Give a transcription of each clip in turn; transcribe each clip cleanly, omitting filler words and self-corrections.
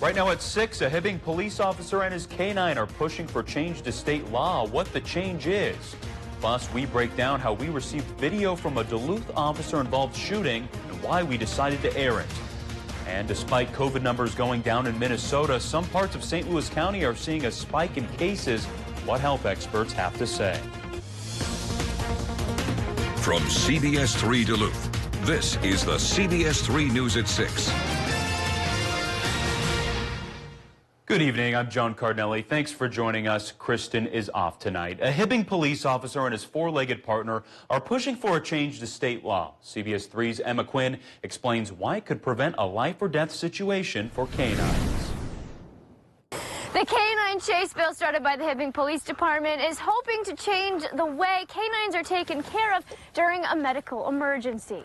Right now at 6, a Hibbing police officer and his K-9 are pushing for change to state law, what the change is. Plus, we break down how we received video from a Duluth officer-involved shooting and why we decided to air it. And despite COVID numbers going down in Minnesota, some parts of St. Louis County are seeing a spike in cases. What health experts have to say. From CBS3 Duluth, this is the CBS3 News at 6. Good evening, I'm John Cardinale. Thanks for joining us. Kristen is off tonight. A Hibbing police officer and his four-legged partner are pushing for a change to state law. CBS3's Emma Quinn explains why it could prevent a life-or-death situation for canines. The canine chase bill started by the Hibbing Police Department is hoping to change the way canines are taken care of during a medical emergency.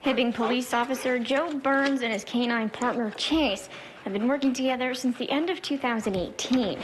Hibbing police officer Joe Burns and his canine partner Chase have been working together since the end of 2018.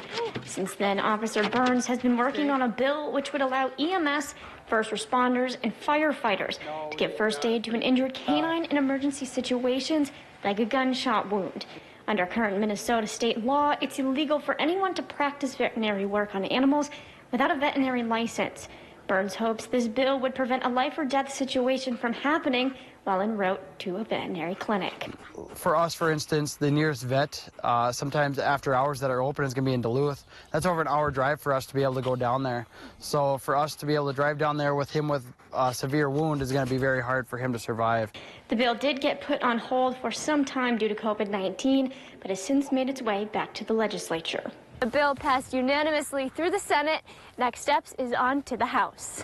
Since then, Officer Burns has been working on a bill which would allow EMS, first responders, and firefighters to give first aid to an injured canine in emergency situations like a gunshot wound. Under current Minnesota state law, it's illegal for anyone to practice veterinary work on animals without a veterinary license. Burns hopes this bill would prevent a life or death situation from happening while en route to a veterinary clinic. For us, for instance, the nearest vet, sometimes after hours that are open, is going to be in Duluth. That's over an hour drive for us to be able to go down there. So for us to be able to drive down there with him with a severe wound is going to be very hard for him to survive. The bill did get put on hold for some time due to COVID-19, but has since made its way back to the legislature. The bill passed unanimously through the Senate. Next steps is on to the House.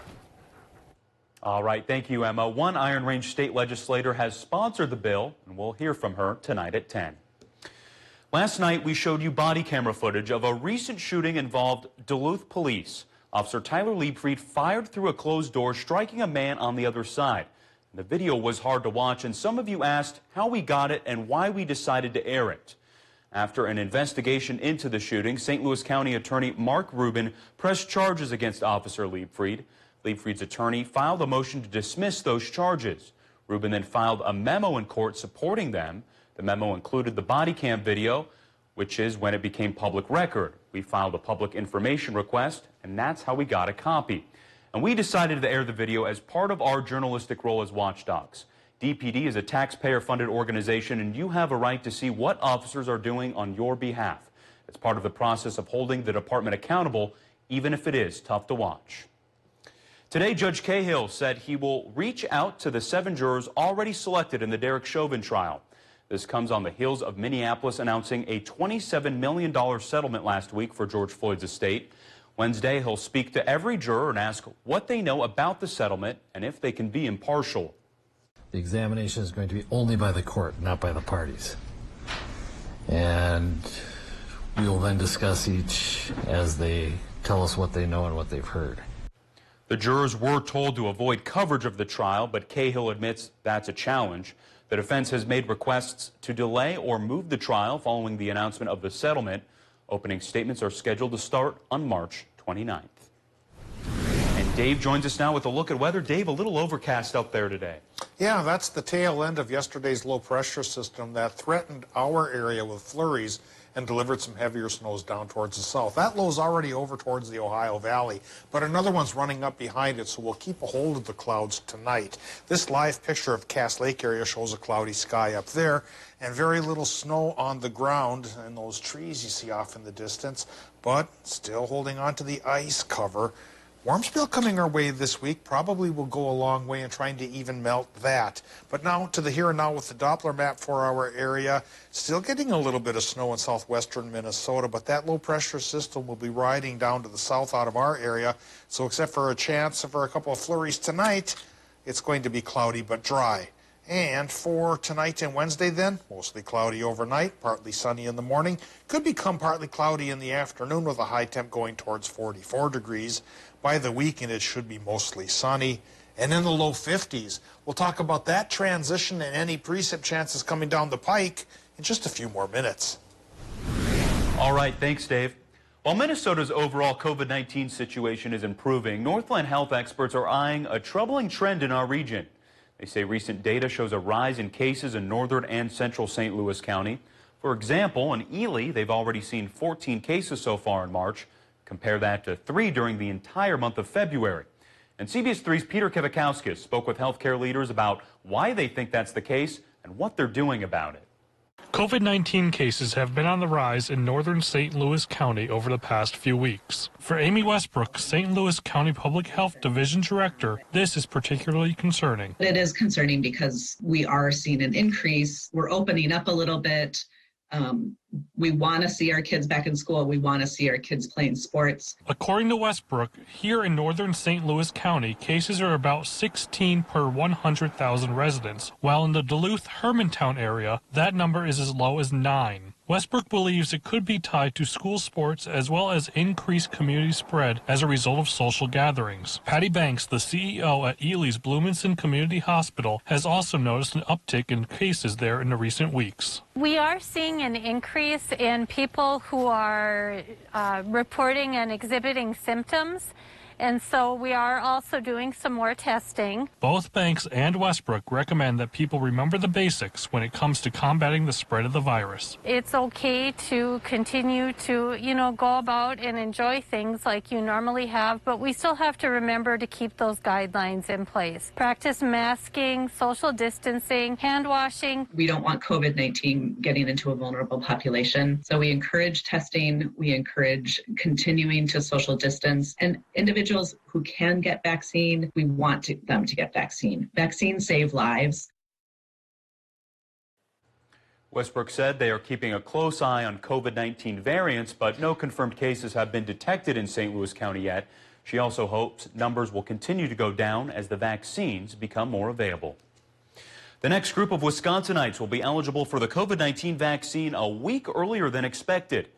All right, thank you, Emma. One Iron Range state legislator has sponsored the bill, and we'll hear from her tonight at 10. Last night, we showed you body camera footage of a recent shooting involved Duluth police. Officer Tyler Liebfried fired through a closed door, striking a man on the other side. The video was hard to watch, and some of you asked how we got it and why we decided to air it. After an investigation into the shooting, St. Louis County Attorney Mark Rubin pressed charges against Officer Liebfried. Liebfried's attorney filed a motion to dismiss those charges. Rubin then filed a memo in court supporting them. The memo included the body cam video, which is when it became public record. We filed a public information request, and that's how we got a copy. And we decided to air the video as part of our journalistic role as watchdogs. DPD is a taxpayer-funded organization, and you have a right to see what officers are doing on your behalf. It's part of the process of holding the department accountable, even if it is tough to watch. Today, Judge Cahill said he will reach out to the 7 jurors already selected in the Derek Chauvin trial. This comes on the heels of Minneapolis announcing a $27 million settlement last week for George Floyd's estate. Wednesday, he'll speak to every juror and ask what they know about the settlement and if they can be impartial. The examination is going to be only by the court, not by the parties. And we will then discuss each as they tell us what they know and what they've heard. The jurors were told to avoid coverage of the trial, but Cahill admits that's a challenge. The defense has made requests to delay or move the trial following the announcement of the settlement. Opening statements are scheduled to start on March 29th. And Dave joins us now with a look at weather. Dave, a little overcast out there today. Yeah, that's the tail end of yesterday's low pressure system that threatened our area with flurries and delivered some heavier snows down towards the south. That low's already over towards the Ohio Valley, but another one's running up behind it, so we'll keep a hold of the clouds tonight. This live picture of Cass Lake area shows a cloudy sky up there and very little snow on the ground and those trees you see off in the distance, but still holding on to the ice cover. Warm spell coming our way this week probably will go a long way in trying to even melt that. But now to the here and now with the Doppler map for our area. Still getting a little bit of snow in southwestern Minnesota, but that low pressure system will be riding down to the south out of our area. So except for a chance for a couple of flurries tonight, it's going to be cloudy but dry. And for tonight and Wednesday then, mostly cloudy overnight, partly sunny in the morning. Could become partly cloudy in the afternoon with a high temp going towards 44 degrees. By the weekend, it should be mostly sunny and in the low 50s. We'll talk about that transition and any precip chances coming down the pike in just a few more minutes. All right, thanks, Dave. While Minnesota's overall COVID-19 situation is improving, Northland health experts are eyeing a troubling trend in our region. They say recent data shows a rise in cases in northern and central St. Louis County. For example, in Ely, they've already seen 14 cases so far in March. Compare that to 3 during the entire month of February. And CBS3's Peter Kivakowskis spoke with healthcare leaders about why they think that's the case and what they're doing about it. COVID-19 cases have been on the rise in northern St. Louis County over the past few weeks. For Amy Westbrook, St. Louis County Public Health Division Director, this is particularly concerning. It is concerning because we are seeing an increase. We're opening up a little bit. We want to see our kids back in school. We want to see our kids playing sports. According to Westbrook, here in northern St. Louis County, cases are about 16 per 100,000 residents, while in the Duluth-Hermantown area, that number is as low as 9. Westbrook believes it could be tied to school sports as well as increased community spread as a result of social gatherings. Patty Banks, the CEO at Ely's Bloomington Community Hospital, has also noticed an uptick in cases there in the recent weeks. We are seeing an increase in people who are reporting and exhibiting symptoms. And so we are also doing some more testing. Both Banks and Westbrook recommend that people remember the basics when it comes to combating the spread of the virus. It's okay to continue to, go about and enjoy things like you normally have, but we still have to remember to keep those guidelines in place. Practice masking, social distancing, hand washing. We don't want COVID-19 getting into a vulnerable population. So we encourage testing. We encourage continuing to social distance, and individuals who can get vaccine, we want them to get vaccine. Vaccines save lives. Westbrook said they are keeping a close eye on COVID-19 variants, but no confirmed cases have been detected in St. Louis County yet. She also hopes numbers will continue to go down as the vaccines become more available. The next group of Wisconsinites will be eligible for the COVID-19 vaccine a week earlier than expected.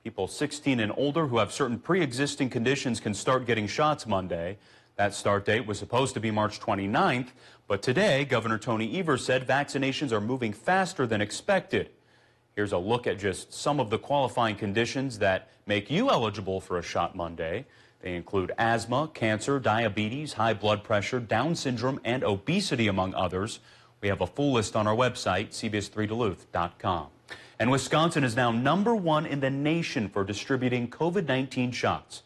People 16 and older who have certain pre-existing conditions can start getting shots Monday. That start date was supposed to be March 29th, but today, Governor Tony Evers said vaccinations are moving faster than expected. Here's a look at just some of the qualifying conditions that make you eligible for a shot Monday. They include asthma, cancer, diabetes, high blood pressure, Down syndrome, and obesity, among others. We have a full list on our website, CBS3Duluth.com. And Wisconsin is now #1 in the nation for distributing COVID-19 shots.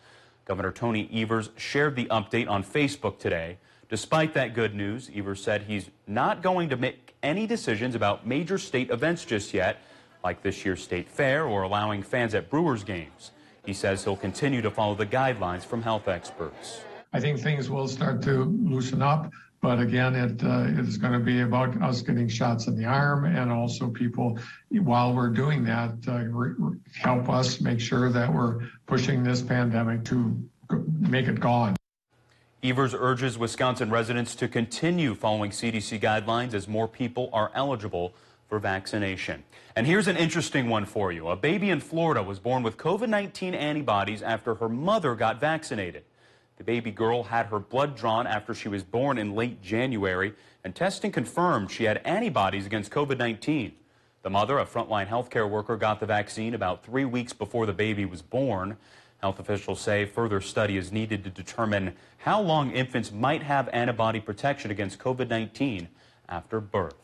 Governor Tony Evers shared the update on Facebook today. Despite that good news, Evers said he's not going to make any decisions about major state events just yet, like this year's state fair or allowing fans at Brewers games. He says he'll continue to follow the guidelines from health experts. I think things will start to loosen up. But again, it is going to be about us getting shots in the arm, and also people, while we're doing that, help us make sure that we're pushing this pandemic to make it gone. Evers urges Wisconsin residents to continue following CDC guidelines as more people are eligible for vaccination. And here's an interesting one for you. A baby in Florida was born with COVID-19 antibodies after her mother got vaccinated. The baby girl had her blood drawn after she was born in late January, and testing confirmed she had antibodies against COVID-19. The mother, a frontline healthcare worker, got the vaccine about 3 weeks before the baby was born. Health officials say further study is needed to determine how long infants might have antibody protection against COVID-19 after birth.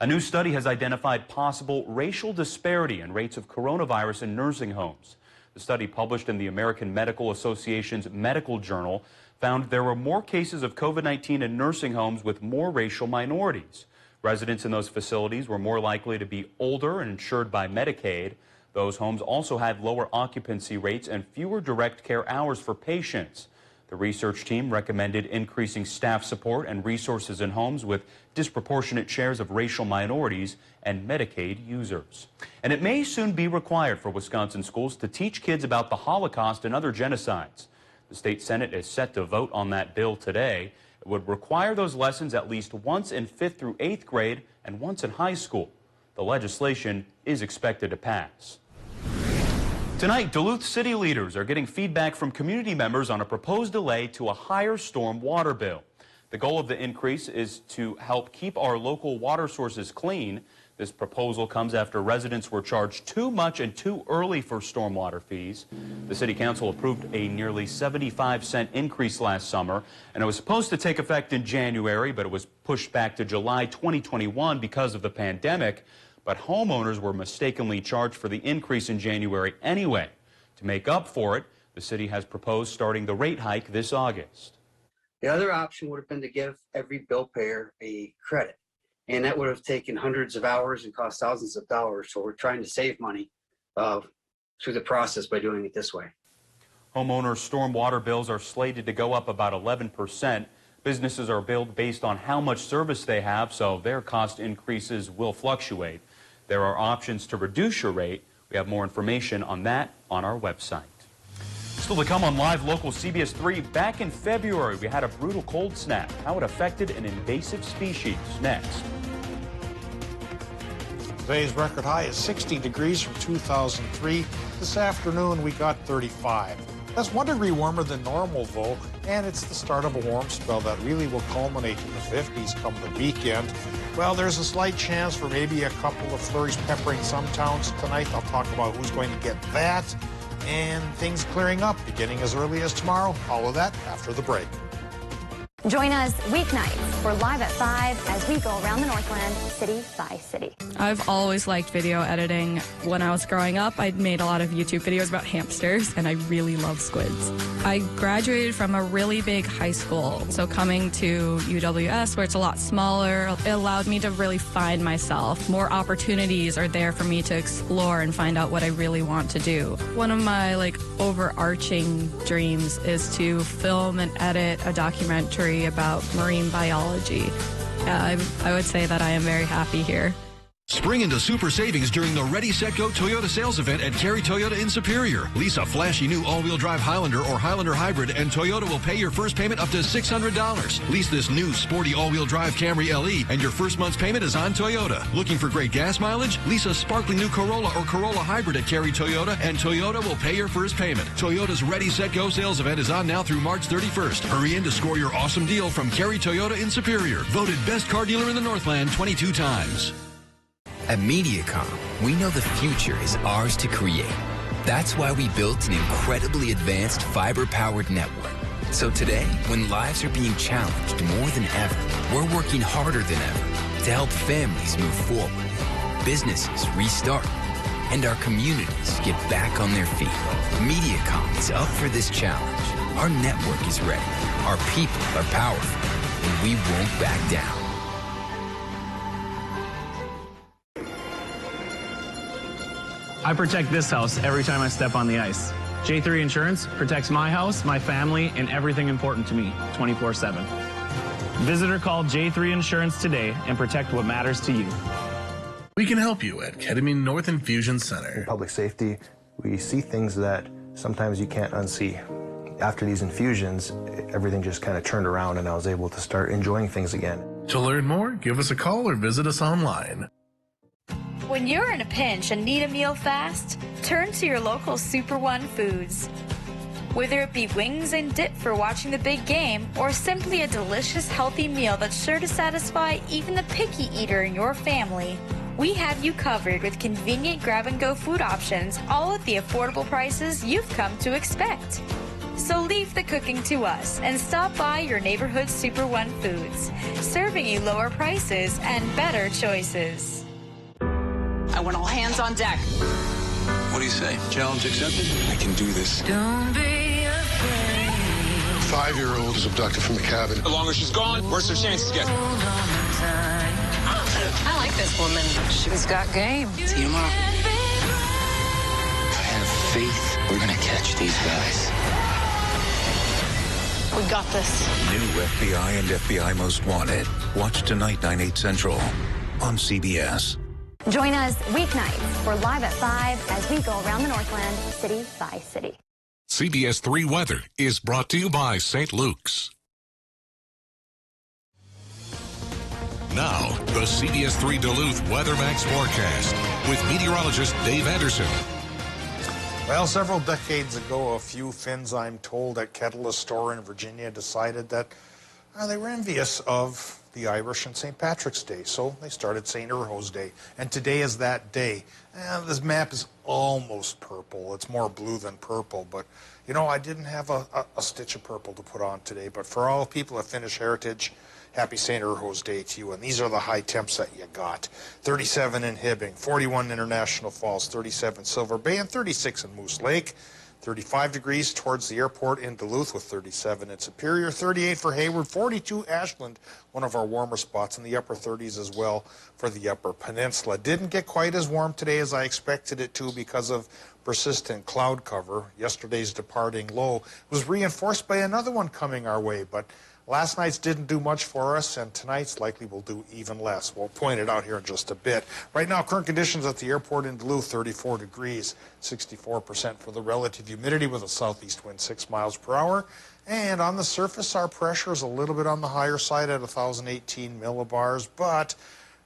A new study has identified possible racial disparity in rates of coronavirus in nursing homes. The study, published in the American Medical Association's Medical Journal, found there were more cases of COVID-19 in nursing homes with more racial minorities. Residents in those facilities were more likely to be older and insured by Medicaid. Those homes also had lower occupancy rates and fewer direct care hours for patients. The research team recommended increasing staff support and resources in homes with disproportionate shares of racial minorities and Medicaid users. And it may soon be required for Wisconsin schools to teach kids about the Holocaust and other genocides. The state Senate is set to vote on that bill today. It would require those lessons at least once in 5th through 8th grade and once in high school. The legislation is expected to pass. Tonight, Duluth city leaders are getting feedback from community members on a proposed delay to a higher storm water bill. The goal of the increase is to help keep our local water sources clean. This proposal comes after residents were charged too much and too early for stormwater fees. The City Council approved a nearly 75-cent increase last summer, and it was supposed to take effect in January, but it was pushed back to July 2021 because of the pandemic. but homeowners were mistakenly charged for the increase in January anyway. To make up for it, the city has proposed starting the rate hike this August. The other option would have been to give every bill payer a credit, and that would have taken hundreds of hours and cost thousands of dollars. So we're trying to save money through the process by doing it this way. Homeowners' stormwater bills are slated to go up about 11%. Businesses are billed based on how much service they have, so their cost increases will fluctuate. There are options to reduce your rate. We have more information on that on our website. Still to come on Live Local CBS 3, back in February, we had a brutal cold snap. How it affected an invasive species. Next. Today's record high is 60 degrees from 2003. This afternoon, we got 35. That's 1 degree warmer than normal, though, and it's the start of a warm spell that really will culminate in the 50s come the weekend. Well, there's a slight chance for maybe a couple of flurries peppering some towns tonight. I'll talk about who's going to get that, and things clearing up beginning as early as tomorrow. All of that after the break. Join us weeknights for Live at 5 as we go around the Northland city by city. I've always liked video editing. When I was growing up, I'd made a lot of YouTube videos about hamsters, and I really love squids. I graduated from a really big high school, so coming to UWS, where it's a lot smaller, it allowed me to really find myself. More opportunities are there for me to explore and find out what I really want to do. One of my overarching dreams is to film and edit a documentary about marine biology. I would say that I am very happy here. Spring into super savings during the Ready, Set, Go Toyota sales event at Cary Toyota in Superior. Lease a flashy new all-wheel drive Highlander or Highlander Hybrid, and Toyota will pay your first payment up to $600. Lease this new sporty all-wheel drive Camry LE, and your first month's payment is on Toyota. Looking for great gas mileage? Lease a sparkling new Corolla or Corolla Hybrid at Cary Toyota, and Toyota will pay your first payment. Toyota's Ready, Set, Go sales event is on now through March 31st. Hurry in to score your awesome deal from Cary Toyota in Superior. Voted best car dealer in the Northland 22 times. At Mediacom, we know the future is ours to create. That's why we built an incredibly advanced fiber-powered network. So today, when lives are being challenged more than ever, we're working harder than ever to help families move forward, businesses restart, and our communities get back on their feet. Mediacom is up for this challenge. Our network is ready, our people are powerful, and we won't back down. I protect this house every time I step on the ice. J3 Insurance protects my house, my family, and everything important to me 24/7. Visit or call J3 Insurance today and protect what matters to you. We can help you at Ketamine North Infusion Center. In public safety, we see things that sometimes you can't unsee. After these infusions, everything just kind of turned around and I was able to start enjoying things again. To learn more, give us a call or visit us online. When you're in a pinch and need a meal fast, turn to your local Super One Foods. Whether it be wings and dip for watching the big game, or simply a delicious, healthy meal that's sure to satisfy even the picky eater in your family, we have you covered with convenient grab-and-go food options, all at the affordable prices you've come to expect. So leave the cooking to us and stop by your neighborhood Super One Foods, serving you lower prices and better choices. I want all hands on deck. What do you say? Challenge accepted? I can do this. Don't be afraid. 5-year-old is abducted from the cabin. The longer she's gone, worse her chances get. I like this woman. She's got game. See you tomorrow. I have faith we're gonna catch these guys. We got this. New FBI and FBI Most Wanted. Watch tonight, 9/8 Central on CBS. Join us weeknights for Live at 5 as we go around the Northland city by city. CBS 3 weather is brought to you by St. Luke's. Now, the CBS 3 Duluth WeatherMax forecast with meteorologist Dave Anderson. Well, several decades ago, a few Finns, I'm told, at Kettle, a store in Virginia, decided that They were envious of the Irish and St. Patrick's Day, so they started St. Urho's Day. And today is that day. This map is almost purple. It's more blue than purple, but you know, I didn't have a stitch of purple to put on today. But for all people of Finnish heritage, happy St. Urho's Day to you. And these are the high temps that you got. 37 in Hibbing, 41 International Falls, 37 Silver Bay, and 36 in Moose Lake. 35 degrees towards the airport in Duluth with 37 in Superior, 38 for Hayward, 42 Ashland, one of our warmer spots, in the upper 30s as well for the Upper Peninsula. Didn't get quite as warm today as I expected it to because of persistent cloud cover. Yesterday's departing low was reinforced by another one coming our way, but last night's didn't do much for us, and tonight's likely will do even less. We'll point it out here in just a bit. Right now, current conditions at the airport in Duluth, 34 degrees, 64% for the relative humidity with a southeast wind 6 miles per hour. And on the surface, our pressure is a little bit on the higher side at 1,018 millibars, but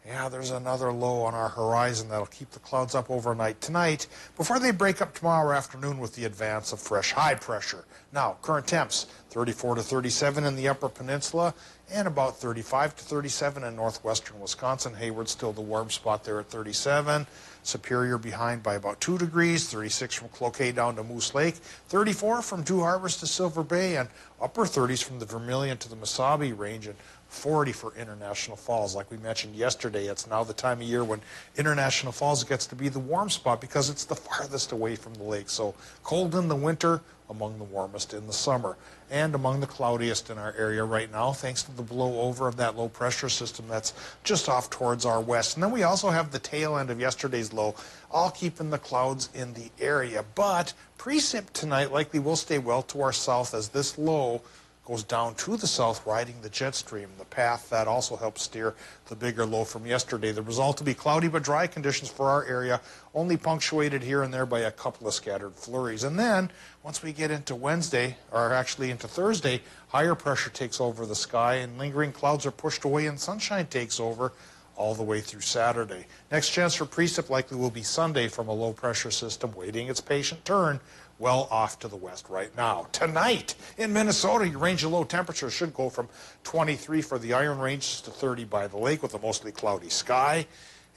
yeah, there's another low on our horizon that'll keep the clouds up overnight tonight before they break up tomorrow afternoon with the advance of fresh high pressure. Now, current temps, 34 to 37 in the Upper Peninsula and about 35 to 37 in northwestern Wisconsin. Hayward still the warm spot there at 37. Superior behind by about 2 degrees, 36 from Cloquet down to Moose Lake, 34 from Two Harbors to Silver Bay, and upper 30s from the Vermilion to the Mesabi range, and 40 for International Falls. Like we mentioned yesterday, it's now the time of year when International Falls gets to be the warm spot because it's the farthest away from the lake. So cold in the winter, among the warmest in the summer, and among the cloudiest in our area right now, thanks to the blowover of that low pressure system that's just off towards our west. And then we also have the tail end of yesterday's low, all keeping the clouds in the area. But precip tonight likely will stay well to our south as this low goes down to the south, riding the jet stream, the path that also helps steer the bigger low from yesterday. The result will be cloudy but dry conditions for our area, only punctuated here and there by a couple of scattered flurries. And then, once we get into Wednesday, or actually into Thursday, higher pressure takes over the sky and lingering clouds are pushed away and sunshine takes over all the way through Saturday. Next chance for precip likely will be Sunday from a low pressure system waiting its patient turn well off to the west right now. Tonight in Minnesota, your range of low temperatures should go from 23 for the Iron Range to 30 by the lake with a mostly cloudy sky.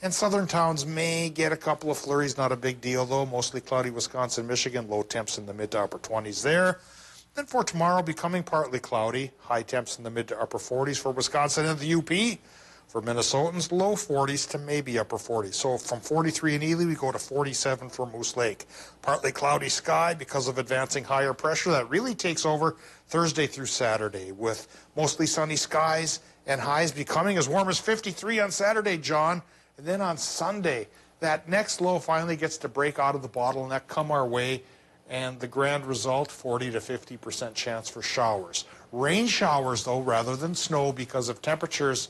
And southern towns may get a couple of flurries, not a big deal though. Mostly cloudy Wisconsin, Michigan, low temps in the mid to upper 20s there. Then for tomorrow, becoming partly cloudy, high temps in the mid to upper 40s for Wisconsin and the UP. For Minnesotans, low 40s to maybe upper 40s. So from 43 in Ely, we go to 47 for Moose Lake. Partly cloudy sky because of advancing higher pressure. That really takes over Thursday through Saturday with mostly sunny skies and highs becoming as warm as 53 on Saturday, John. And then on Sunday, that next low finally gets to break out of the bottleneck, come our way, and the grand result, 40 to 50% chance for showers. Rain showers, though, rather than snow because of temperatures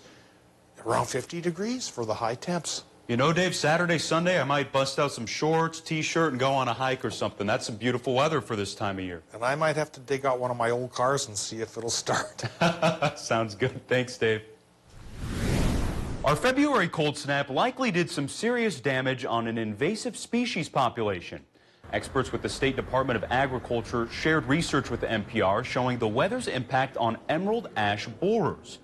around 50 degrees for the high temps. You know, Dave, Saturday, Sunday, I might bust out some shorts, T-shirt, and go on a hike or something. That's some beautiful weather for this time of year. And I might have to dig out one of my old cars and see if it'll start. Sounds good. Thanks, Dave. Our February cold snap likely did some serious damage on an invasive species population. Experts with the State Department of Agriculture shared research with the NPR showing the weather's impact on emerald ash borers.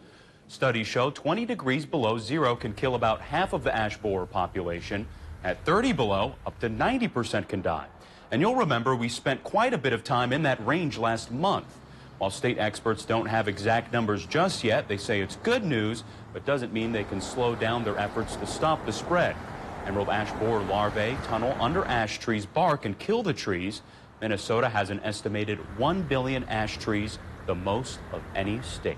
Studies show 20 degrees below zero can kill about half of the ash borer population. At 30 below, up to 90% can die. And you'll remember we spent quite a bit of time in that range last month. While state experts don't have exact numbers just yet, they say it's good news, but doesn't mean they can slow down their efforts to stop the spread. Emerald ash borer larvae tunnel under ash trees' bark and kill the trees. Minnesota has an estimated 1 billion ash trees, the most of any state.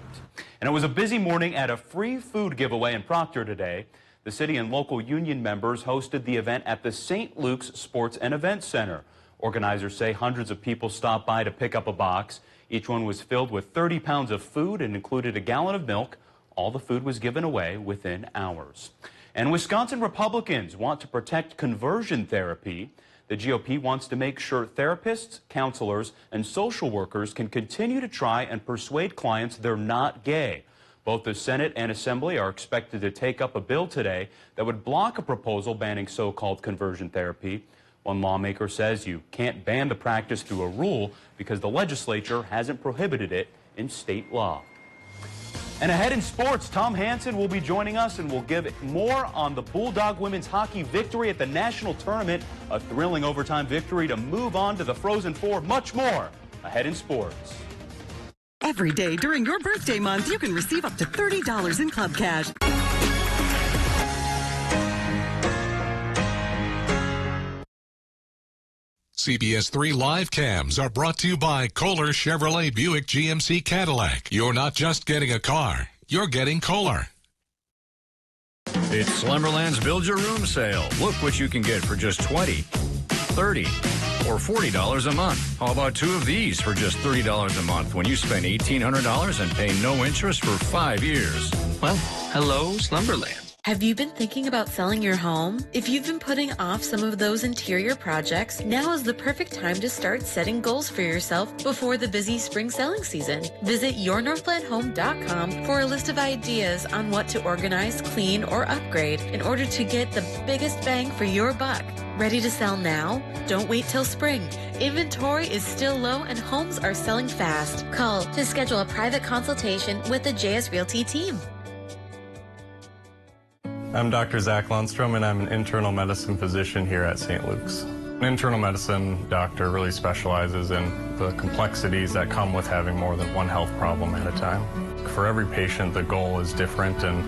And it was a busy morning at a free food giveaway in Proctor today. The city and local union members hosted the event at the St. Luke's Sports and Events Center. Organizers say hundreds of people stopped by to pick up a box. Each one was filled with 30 pounds of food and included a gallon of milk. All the food was given away within hours. And Wisconsin Republicans want to protect conversion therapy. The GOP wants to make sure therapists, counselors, and social workers can continue to try and persuade clients they're not gay. Both the Senate and Assembly are expected to take up a bill today that would block a proposal banning so-called conversion therapy. One lawmaker says you can't ban the practice through a rule because the legislature hasn't prohibited it in state law. And ahead in sports, Tom Hansen will be joining us and will give more on the Bulldog women's hockey victory at the national tournament, a thrilling overtime victory to move on to the Frozen Four, much more ahead in sports. Every day during your birthday month, you can receive up to $30 in club cash. CBS3 live cams are brought to you by Kohler Chevrolet Buick GMC Cadillac. You're not just getting a car, you're getting Kohler. It's Slumberland's Build Your Room sale. Look what you can get for just $20, $30, or $40 a month. How about two of these for just $30 a month when you spend $1,800 and pay no interest for 5 years? Well, hello, Slumberland. Have you been thinking about selling your home? If you've been putting off some of those interior projects, now is the perfect time to start setting goals for yourself before the busy spring selling season. Visit yournorthlandhome.com for a list of ideas on what to organize, clean, or upgrade in order to get the biggest bang for your buck. Ready to sell now? Don't wait till spring. Inventory is still low and homes are selling fast. Call to schedule a private consultation with the JS Realty team. I'm Dr. Zach Lundstrom, and I'm an internal medicine physician here at St. Luke's. An internal medicine doctor really specializes in the complexities that come with having more than one health problem at a time. For every patient, the goal is different, and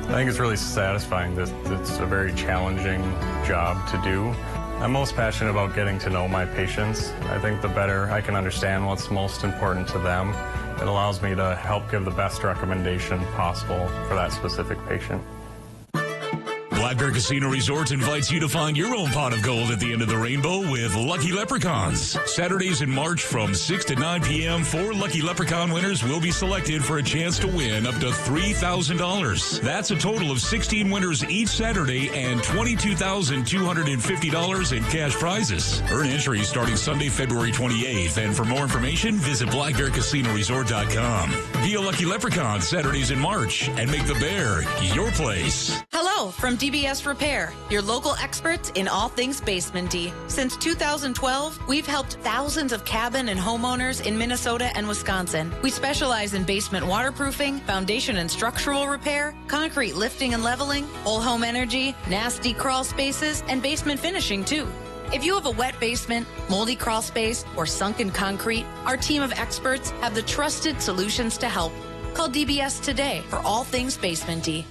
I think it's really satisfying that it's a very challenging job to do. I'm most passionate about getting to know my patients. I think the better I can understand what's most important to them, it allows me to help give the best recommendation possible for that specific patient. Black Bear Casino Resort invites you to find your own pot of gold at the end of the rainbow with Lucky Leprechauns. Saturdays in March from 6 to 9 p.m., 4 Lucky Leprechaun winners will be selected for a chance to win up to $3,000. That's a total of 16 winners each Saturday and $22,250 in cash prizes. Earn entries starting Sunday, February 28th. And for more information, visit blackbearcasinoresort.com. Be a Lucky Leprechaun Saturdays in March and make the Bear your place. Hello from DBS Repair, your local experts in all things basement-y. Since 2012, we've helped thousands of cabin and homeowners in Minnesota and Wisconsin. We specialize in basement waterproofing, foundation and structural repair, concrete lifting and leveling, whole home energy, nasty crawl spaces, and basement finishing too. If you have a wet basement, moldy crawl space, or sunken concrete, our team of experts have the trusted solutions to help. Call DBS today for all things basement-y.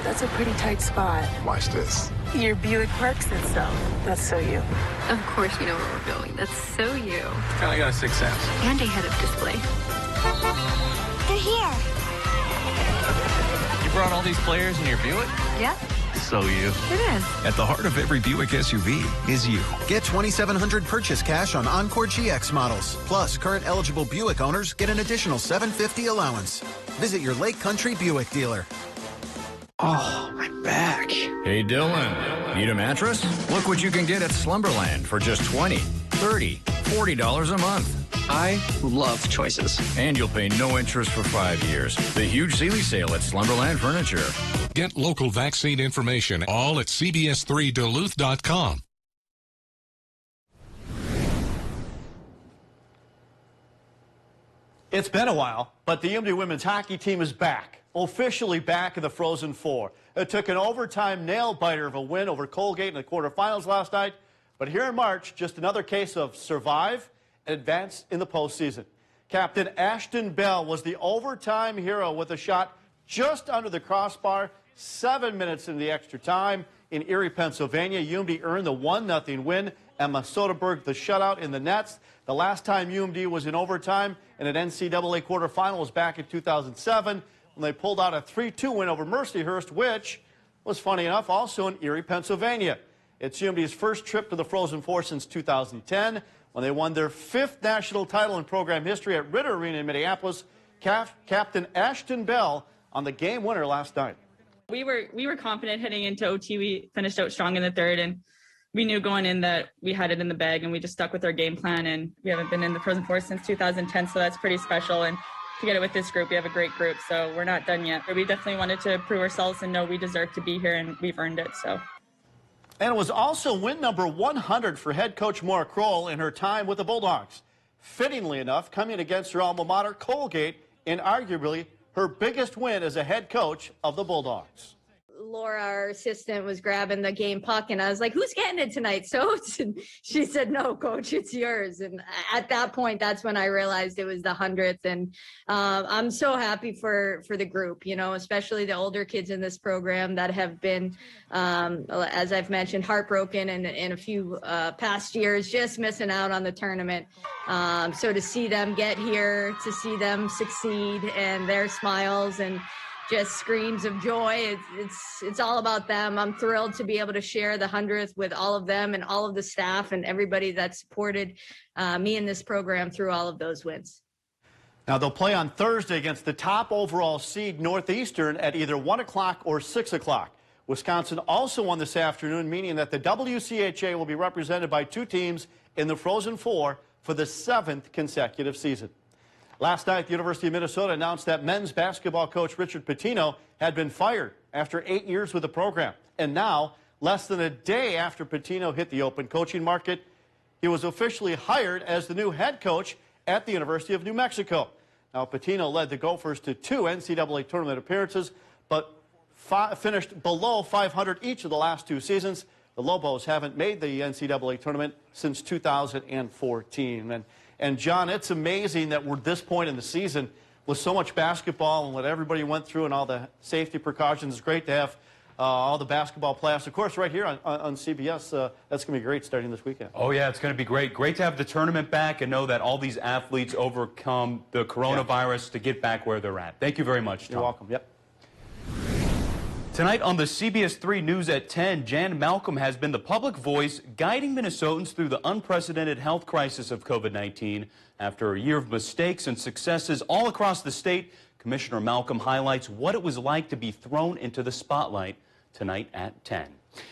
That's a pretty tight spot. Watch this. Your Buick parks itself. That's so you. Of course you know where we're going. That's so you. Kind of got a sixth sense. And a head-up display. They're here. You brought all these players in your Buick? Yeah. So you. It is. At the heart of every Buick SUV is you. Get $2,700 purchase cash on Encore GX models. Plus, current eligible Buick owners get an additional $750 allowance. Visit your Lake Country Buick dealer. Oh, my back. Hey, Dylan, need a mattress? Look what you can get at Slumberland for just $20, $30, $40 a month. I love choices. And you'll pay no interest for 5 years. The huge Sealy sale at Slumberland Furniture. Get local vaccine information all at CBS3Duluth.com. It's been a while, but the UMD women's hockey team is back, officially back in the Frozen Four. It took an overtime nail-biter of a win over Colgate in the quarterfinals last night, but here in March, just another case of survive and advance in the postseason. Captain Ashton Bell was the overtime hero with a shot just under the crossbar, 7 minutes into the extra time. In Erie, Pennsylvania, UMD earned the 1-0 win. Emma Soderberg the shutout in the nets. The last time UMD was in overtime in an NCAA quarterfinal was back in 2007 when they pulled out a 3-2 win over Mercyhurst, which was, funny enough, also in Erie, Pennsylvania. It's UMD's first trip to the Frozen Four since 2010 when they won their 5th national title in program history at Ritter Arena in Minneapolis. Captain Ashton Bell on the game winner last night. We were confident heading into OT. We finished out strong in the third, and we knew going in that we had it in the bag, and we just stuck with our game plan. And we haven't been in the Frozen Four since 2010, so that's pretty special. And to get it with this group, we have a great group, so we're not done yet. But we definitely wanted to prove ourselves and know we deserve to be here, and we've earned it. So. And it was also win number 100 for head coach Maura Kroll in her time with the Bulldogs. Fittingly enough, coming against her alma mater, Colgate, in arguably her biggest win as a head coach of the Bulldogs. Laura, our assistant, was grabbing the game puck, and I was like, who's getting it tonight? So she said, no, coach, it's yours. And at that point, that's when I realized it was the 100th. And I'm so happy for the group, you know, especially the older kids in this program that have been, as I've mentioned, heartbroken in a few past years, just missing out on the tournament. So to see them get here, to see them succeed, and their smiles and just screams of joy. It's all about them. I'm thrilled to be able to share the 100th with all of them and all of the staff and everybody that supported me in this program through all of those wins. Now they'll play on Thursday against the top overall seed Northeastern at either 1 o'clock or 6 o'clock. Wisconsin also won this afternoon, meaning that the WCHA will be represented by 2 teams in the Frozen Four for the 7th consecutive season. Last night, the University of Minnesota announced that men's basketball coach Richard Pitino had been fired after 8 years with the program. And now, less than a day after Pitino hit the open coaching market, he was officially hired as the new head coach at the University of New Mexico. Now, Pitino led the Gophers to 2 NCAA tournament appearances, but finished below 500 each of the last 2 seasons. The Lobos haven't made the NCAA tournament since 2014. And John, it's amazing that we're this point in the season with so much basketball and what everybody went through and all the safety precautions. It's great to have all the basketball playoffs. Of course, right here on CBS, that's going to be great starting this weekend. Oh, yeah, it's going to be great. Great to have the tournament back and know that all these athletes overcome the coronavirus to get back where they're at. Thank you very much, Tom. You're welcome. Yep. Tonight on the CBS3 News at 10, Jan Malcolm has been the public voice guiding Minnesotans through the unprecedented health crisis of COVID-19. After a year of mistakes and successes all across the state, Commissioner Malcolm highlights what it was like to be thrown into the spotlight tonight at 10.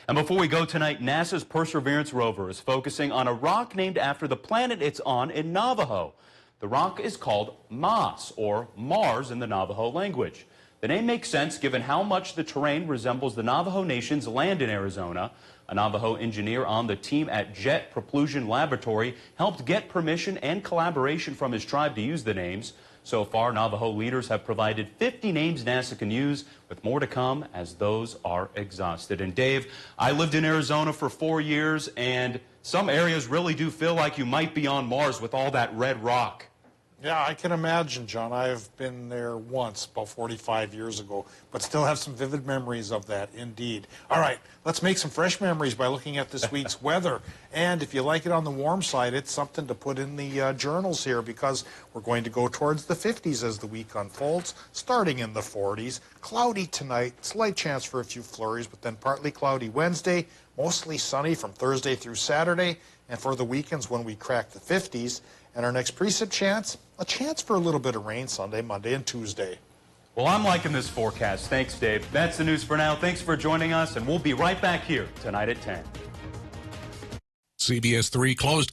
And before we go tonight, NASA's Perseverance rover is focusing on a rock named after the planet it's on in Navajo. The rock is called Mas, or Mars in the Navajo language. The name makes sense given how much the terrain resembles the Navajo Nation's land in Arizona. A Navajo engineer on the team at Jet Propulsion Laboratory helped get permission and collaboration from his tribe to use the names. So far, Navajo leaders have provided 50 names NASA can use, with more to come as those are exhausted. And Dave, I lived in Arizona for 4 years, and some areas really do feel like you might be on Mars with all that red rock. Yeah, I can imagine, John. I've been there once, about 45 years ago, but still have some vivid memories of that, indeed. All right, let's make some fresh memories by looking at this week's weather. And if you like it on the warm side, it's something to put in the journals here, because we're going to go towards the 50s as the week unfolds, starting in the 40s. Cloudy tonight, slight chance for a few flurries, but then partly cloudy Wednesday, mostly sunny from Thursday through Saturday, and for the weekends when we crack the 50s. And our next precip chance, a chance for a little bit of rain Sunday, Monday, and Tuesday. Well, I'm liking this forecast. Thanks, Dave. That's the news for now. Thanks for joining us, and we'll be right back here tonight at 10. CBS3 closed